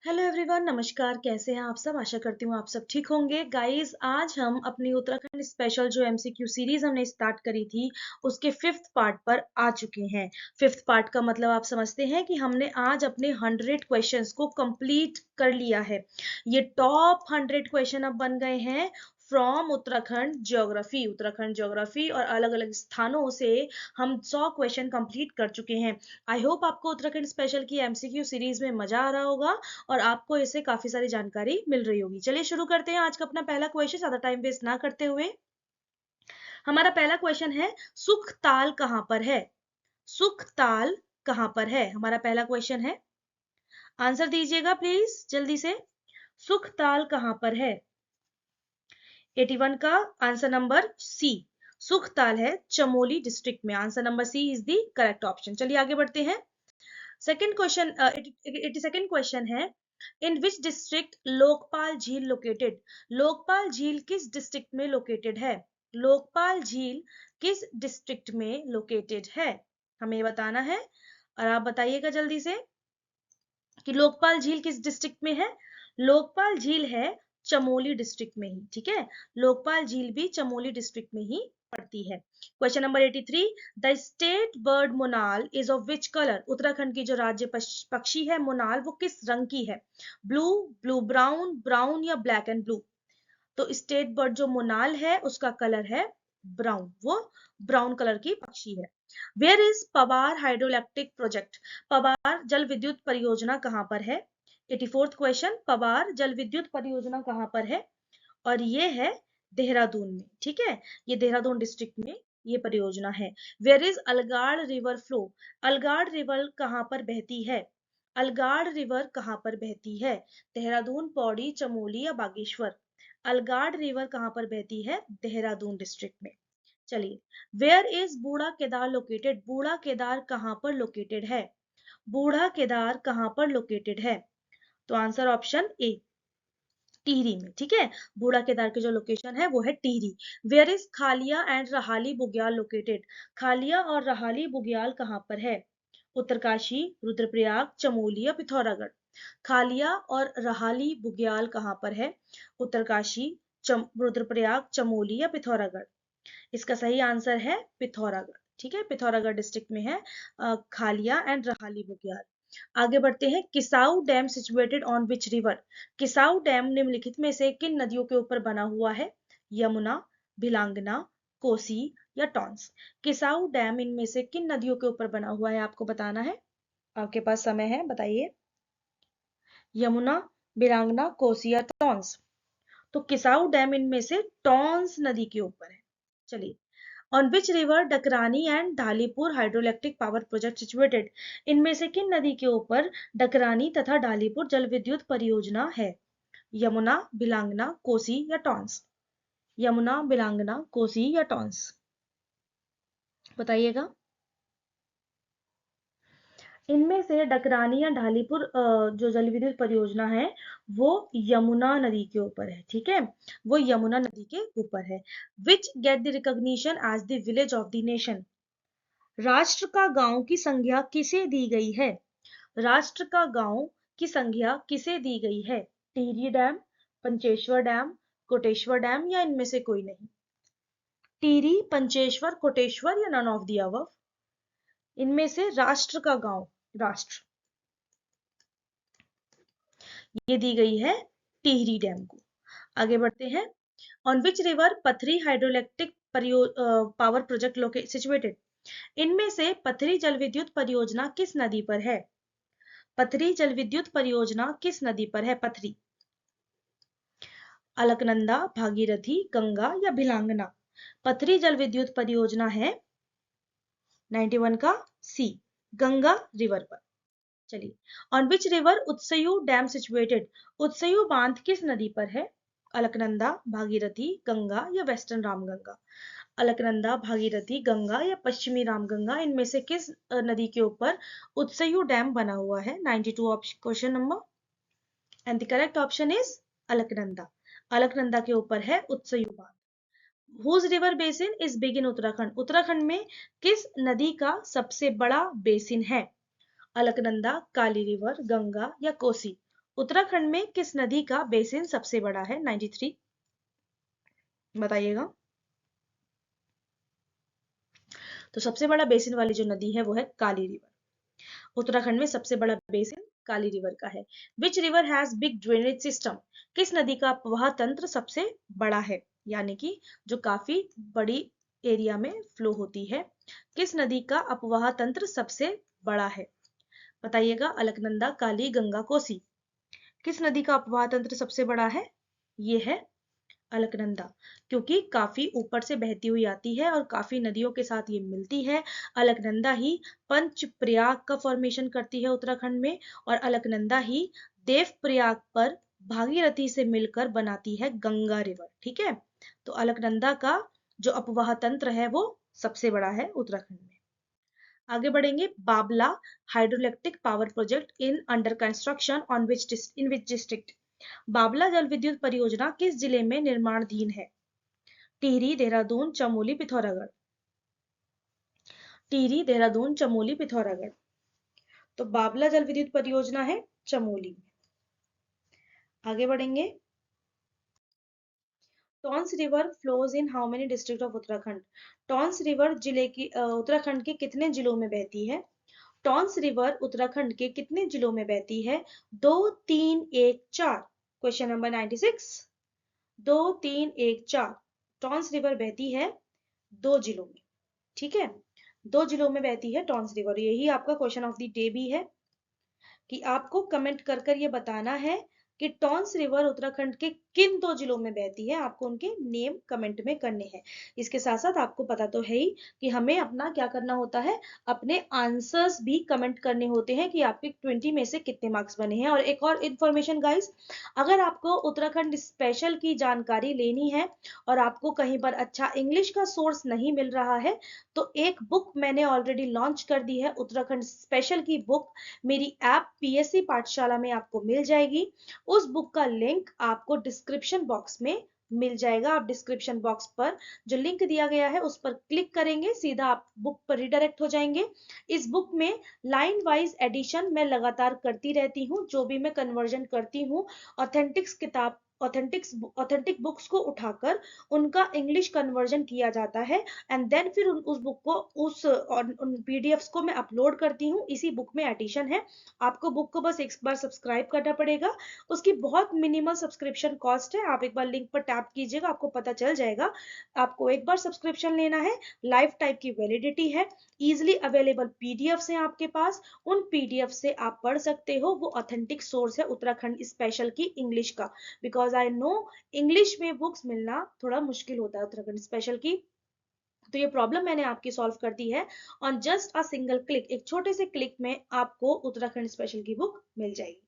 Hello everyone, नमस्कार। कैसे हैं आप सब? आशा करती हूँ आप सब ठीक होंगे। गाइस, आज हम अपनी उत्तराखंड स्पेशल जो एमसीक्यू सीरीज हमने स्टार्ट करी थी उसके 5th पार्ट पर आ चुके हैं। 5th पार्ट का मतलब आप समझते हैं कि हमने आज अपने 100 क्वेश्चंस को कंप्लीट कर लिया है। ये टॉप 100 क्वेश्चन अब बन गए हैं फ्रॉम उत्तराखंड ज्योग्राफी और अलग अलग स्थानों से हम 100 क्वेश्चन कंप्लीट कर चुके हैं। आई होप आपको उत्तराखंड स्पेशल की एमसीक्यू सीरीज में मजा आ रहा होगा और आपको इससे काफी सारी जानकारी मिल रही होगी। चलिए शुरू करते हैं आज का अपना पहला क्वेश्चन, ज्यादा टाइम वेस्ट ना करते हुए। हमारा पहला क्वेश्चन है, सुखताल कहां पर है? सुखताल कहां पर है? हमारा पहला क्वेश्चन है। आंसर दीजिएगा प्लीज जल्दी से। सुखताल कहां पर है? 81 का आंसर नंबर सी। सुखताल है चमोली डिस्ट्रिक्ट में। Answer number C is the correct option. चलिए आगे बढ़ते हैं। सेकंड क्वेश्चन, 82nd क्वेश्चन है, इन विच डिस्ट्रिक्ट लोकपाल झील लोकेटेड? लोकपाल झील किस डिस्ट्रिक्ट में लोकेटेड है? लोकपाल झील किस डिस्ट्रिक्ट में लोकेटेड है? हमें बताना है और आप बताइएगा जल्दी से कि लोकपाल झील किस डिस्ट्रिक्ट में है। लोकपाल झील है चमोली डिस्ट्रिक्ट में ही, ठीक है। लोकपाल झील भी चमोली डिस्ट्रिक्ट में ही पड़ती है। Question number 83, the state bird monal is of which colour? Uttarakhand की जो राज्य पक्षी है मोनाल, वो किस रंग की है? ब्लू, ब्लू ब्राउन, ब्राउन या ब्लैक एंड ब्लू? तो स्टेट बर्ड जो मोनाल है उसका कलर है ब्राउन, वो ब्राउन कलर की पक्षी है। Where is Pawar hydroelectric project? Pawar जल विद्युत परियोजना कहां पर है? 84th क्वेश्चन, पवार जल विद्युत परियोजना कहां पर है? और ये है देहरादून में, ठीक है। ये देहरादून डिस्ट्रिक्ट में ये परियोजना है। Where is Algad river flow? Algad river कहां पर बहती है? अलगाड़ रिवर कहां पर बहती है? देहरादून, पौड़ी, चमोली या बागेश्वर? अलगाड़ रिवर कहां पर बहती है? देहरादून डिस्ट्रिक्ट में। चलिए, वेयर इज बूढ़ा केदार लोकेटेड? बूढ़ा केदार कहां पर लोकेटेड है? बूढ़ा केदार कहां पर लोकेटेड है? तो आंसर ऑप्शन ए, टिहरी में, ठीक है। बूढ़ा केदार की जो लोकेशन है वो है Tehri. Where is Khaliya and Rahali Bugyal located? Khaliya और रहाली बुग्याल कहां पर है? उत्तरकाशी, रुद्रप्रयाग, चमोली या पिथौरागढ़? खालिया और रहाली बुग्याल कहां पर है? उत्तरकाशी, रुद्रप्रयाग, चमोली या पिथौरागढ़? इसका सही आंसर है पिथौरागढ़, ठीक है। पिथौरागढ़ डिस्ट्रिक्ट में है खालिया एंड रहाली बुग्याल। आगे बढ़ते हैं। Kisau dam situated on which river? Kisau dam निम्नलिखित में से किन नदियों के ऊपर बना हुआ है? यमुना, भिलांगना, कोसी या टॉन्स? किसाऊ डैम इनमें से किन नदियों के ऊपर बना हुआ है आपको बताना है। आपके पास समय है, बताइए। यमुना, भिलांगना, कोसी या टॉन्स? तो किसाऊ डैम इनमें से टॉन्स नदी के ऊपर है। चलिए, on which river Dakrani and Dhalipur hydroelectric power project situated? इनमें से किन नदी के ऊपर डकरानी तथा ढालीपुर जल विद्युत परियोजना है? यमुना, भिलांगना, कोसी या टॉन्स? यमुना, भिलांगना, कोसी या टॉन्स? बताइएगा। इनमें से डकरानी या ढालीपुर जो जल विद्युत परियोजना है वो यमुना नदी के ऊपर है, ठीक है। वो यमुना नदी के ऊपर है। Which get the recognition as the village of the nation? राष्ट्र का गांव की संज्ञा किसे दी गई है? राष्ट्र का गांव की संज्ञा किसे दी गई है? Tehri dam, Pancheshwar dam, Koteshwar dam या इनमें से कोई नहीं? टिहरी, पंचेश्वर, कोटेश्वर या नन ऑफ द अबव? इनमें से राष्ट्र का गांव, राष्ट्र, ये दी गई है टिहरी डैम को। आगे बढ़ते हैं। ऑन विच रिवर पथरी हाइड्रोइलेक्ट्रिक पावर प्रोजेक्ट सिचुएटेड? इनमें से पथरी जल विद्युत परियोजना किस नदी पर है? पथरी जल विद्युत परियोजना किस नदी पर है? पथरी, अलकनंदा, भागीरथी, गंगा या भिलांगना? पथरी जल विद्युत परियोजना है 91 का सी, गंगा रिवर पर। चलिए, on which river Utsyu dam situated? Utsyu बांध किस नदी पर है? अलकनंदा, भागीरथी, गंगा या वेस्टर्न रामगंगा? अलकनंदा, भागीरथी, गंगा या पश्चिमी रामगंगा, इनमें से किस नदी के ऊपर उत्सयू डैम बना हुआ है? 92 question number, and the correct option is Alaknanda. Alaknanda के ऊपर है उत्सयू बांध। Whose river basin is big in Uttarakhand? Uttarakhand में किस नदी का सबसे बड़ा बेसिन है? अलकनंदा, काली रिवर, गंगा या कोसी? उत्तराखंड में किस नदी का बेसिन सबसे बड़ा है? 93 बताइएगा। तो सबसे बड़ा बेसिन वाली जो नदी है वो है काली रिवर। उत्तराखंड में सबसे बड़ा बेसिन काली रिवर का है। Which river has big drainage system? किस नदी का प्रवाह तंत्र सबसे बड़ा है, यानी कि जो काफी बड़ी एरिया में फ्लो होती है। किस नदी का अपवाह तंत्र सबसे बड़ा है? बताइएगा। अलकनंदा, काली, गंगा, कोसी। किस नदी का अपवाह तंत्र सबसे बड़ा है? ये है अलकनंदा, क्योंकि काफी ऊपर से बहती हुई आती है और काफी नदियों के साथ ये मिलती है। अलकनंदा ही पंच प्रयाग का फॉर्मेशन करती है उत्तराखंड में, और अलकनंदा ही देव प्रयाग पर भागीरथी से मिलकर बनाती है गंगा रिवर। ठीक है, तो अलकनंदा का जो अपवाह तंत्र है वो सबसे बड़ा है उत्तराखंड में। आगे बढ़ेंगे। Babla hydroelectric power project in under construction on in which district? Babla जल विद्युत परियोजना किस जिले में निर्माणाधीन है? टिहरी, देहरादून, चमोली, पिथौरागढ़। टिहरी, देहरादून, चमोली, पिथौरागढ़। तो बाबला जल विद्युत परियोजना है चमोली में। आगे बढ़ेंगे। Tons river flows in how many district of Uttarakhand? Tons river जिले की उत्तराखंड के कितने जिलों में बहती है? टॉन्स रिवर उत्तराखंड के कितने जिलों में बहती है? 2, 3, 1, 4। Question number 96। 2, 3, 1, 4। टॉन्स रिवर बहती है 2 जिलों में। ठीक है, 2 जिलों में बहती है टॉन्स रिवर। यही आपका क्वेश्चन ऑफ द डे भी है कि आपको कमेंट कर कर ये बताना है कि टॉन्स रिवर उत्तराखंड के किन 2 जिलों में बहती है। आपको उनके नेम कमेंट में करने हैं। इसके साथ साथ आपको पता तो है ही कि हमें अपना क्या करना होता है, अपने आंसर्स भी कमेंट करने होते हैं कि आपके 20 में से कितने मार्क्स बने हैं। और एक और इन्फॉर्मेशन गाइस, अगर आपको उत्तराखंड स्पेशल की जानकारी लेनी है और आपको कहीं पर अच्छा इंग्लिश का सोर्स नहीं मिल रहा है, तो एक बुक मैंने ऑलरेडी लॉन्च कर दी है, उत्तराखंड स्पेशल की बुक मेरी ऐप पीएससी पाठशाला में आपको मिल जाएगी। उस बुक का लिंक आपको डिस्क्रिप्शन बॉक्स में मिल जाएगा। आप डिस्क्रिप्शन बॉक्स पर जो लिंक दिया गया है उस पर क्लिक करेंगे, सीधा आप बुक पर रिडायरेक्ट हो जाएंगे। इस बुक में लाइन वाइज एडिशन मैं लगातार करती रहती हूँ। जो भी मैं कन्वर्जन करती हूँ, ऑथेंटिक्स किताब ऑथेंटिक बुक्स को उठाकर उनका इंग्लिश कन्वर्जन किया जाता है, एंड देन फिर उस बुक को उन पीडीएफ्स को मैं अपलोड करती हूँ। इसी बुक में एडिशन है। आपको बुक को बस एक बार सब्सक्राइब करना पड़ेगा। उसकी बहुत मिनिमल सब्सक्रिप्शन कॉस्ट है। आप एक बार लिंक पर टैप कीजिएगा, आपको पता चल जाएगा। आपको एक बार सब्सक्रिप्शन लेना है, लाइफ टाइम की वैलिडिटी है, इजिली अवेलेबल पीडीएफ्स हैं आपके पास। उन पीडीएफ से आप पढ़ सकते हो। वो ऑथेंटिक सोर्स है उत्तराखंड स्पेशल की इंग्लिश का, बिकॉज आई नो इंग्लिश में बुक्स मिलना थोड़ा मुश्किल होता है उत्तराखंड स्पेशल की। तो ये प्रॉब्लम मैंने आपकी सॉल्व कर दी है। On just a single click, एक छोटे से क्लिक में आपको उत्तराखंड स्पेशल की बुक मिल जाएगी।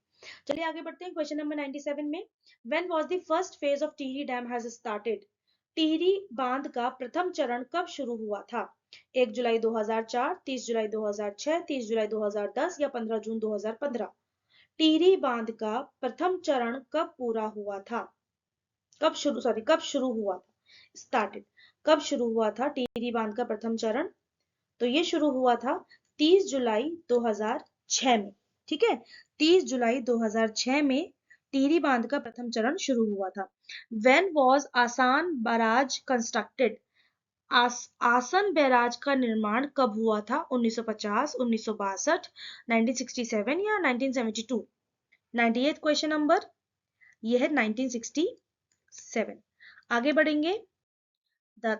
चलिए आगे बढ़ते हैं क्वेश्चन नंबर 97 में। When was the first phase of Tehri dam has started? Tehri बांध का प्रथम चरण कब शुरू हुआ था? 1 जुलाई 2004, 30 जुलाई 2006, 30 जुलाई 2010 या 15 जून 2015? टिहरी बांध का प्रथम चरण कब पूरा हुआ था? कब शुरू हुआ था? स्टार्टेड। कब शुरू हुआ था टिहरी बांध का प्रथम चरण? तो ये शुरू हुआ था 30 जुलाई 2006 में। ठीक है, 30 जुलाई 2006 में टिहरी बांध का प्रथम चरण शुरू हुआ था। व्हेन वाज आसान बैराज कंस्ट्रक्टेड? आसन बैराज का निर्माण कब हुआ था? 1950, 1962, 1967 या 1972? 98 क्वेश्चन नंबर, ये है 1967। आगे बढ़ेंगे। The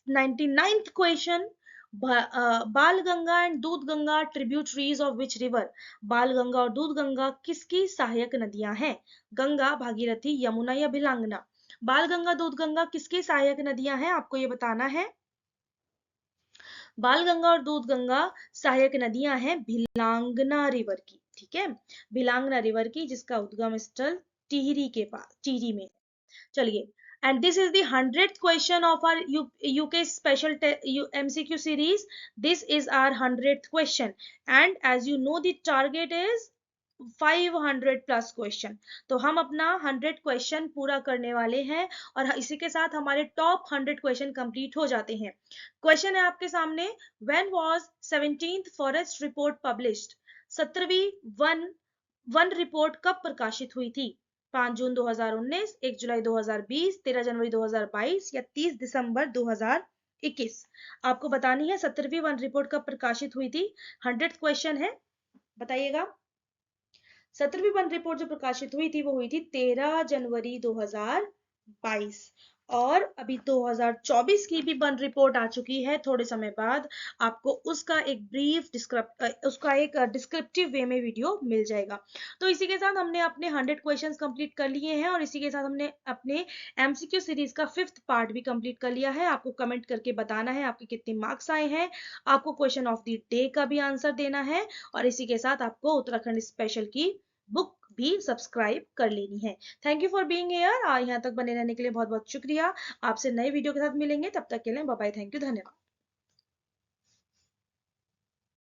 99th question. बाल गंगा एंड दूध Ganga tributaries of which river? बाल गंगा और दूध गंगा किसकी सहायक नदियां हैं? गंगा, भागीरथी, यमुना या भिलांगना? बाल गंगा, दूध गंगा किसकी सहायक नदियां हैं? आपको ये बताना है। बाल गंगा और दूध गंगा सहायक नदियां हैं भिलांगना रिवर की। ठीक है, भिलांगना रिवर की, जिसका उद्गम स्थल टिहरी के पास, टिहरी में। चलिए, and this is the 100th question of our UK special MCQ series. This is our 100th question, and as you know the target is 500 plus question. तो हम अपना 100 क्वेश्चन पूरा करने वाले हैं और इसी के साथ हमारे टॉप 100 क्वेश्चन कंप्लीट हो जाते हैं। क्वेश्चन है आपके सामने। When was 17th forest report published? 17वीं वन वन रिपोर्ट कब प्रकाशित हुई थी? 5 जून 2019, 1 जुलाई 2020, 13 जनवरी 2022 या 30 दिसंबर 2021? आपको बतानी है 17वीं वन रिपोर्ट कब प्रकाशित हुई थी। 100th क्वेश्चन है, बताइएगा। 17वीं वन रिपोर्ट जो प्रकाशित हुई थी वो हुई थी 13 जनवरी 2022। और अभी 2024 की भी वन रिपोर्ट आ चुकी है थोड़े समय बाद। आपको उसका एक डिस्क्रिप्टिव वे में वीडियो मिल जाएगा। तो इसी के साथ हमने अपने 100 क्वेश्चंस कंप्लीट कर लिए हैं और इसी के साथ हमने अपने एमसीक्यू सीरीज का 5th पार्ट भी कंप्लीट कर लिया है। आपको कमेंट करके बताना है आपके कितने मार्क्स आए हैं। आपको क्वेश्चन ऑफ द डे का भी आंसर देना है और इसी के साथ आपको उत्तराखंड स्पेशल की बुक भी सब्सक्राइब कर लेनी है। Thank you for being here. यहाँ तक बने रहने के लिए बहुत बहुत शुक्रिया। आपसे नए वीडियो के साथ मिलेंगे, तब तक के लिए बाय बाय, थैंक यू, धन्यवाद।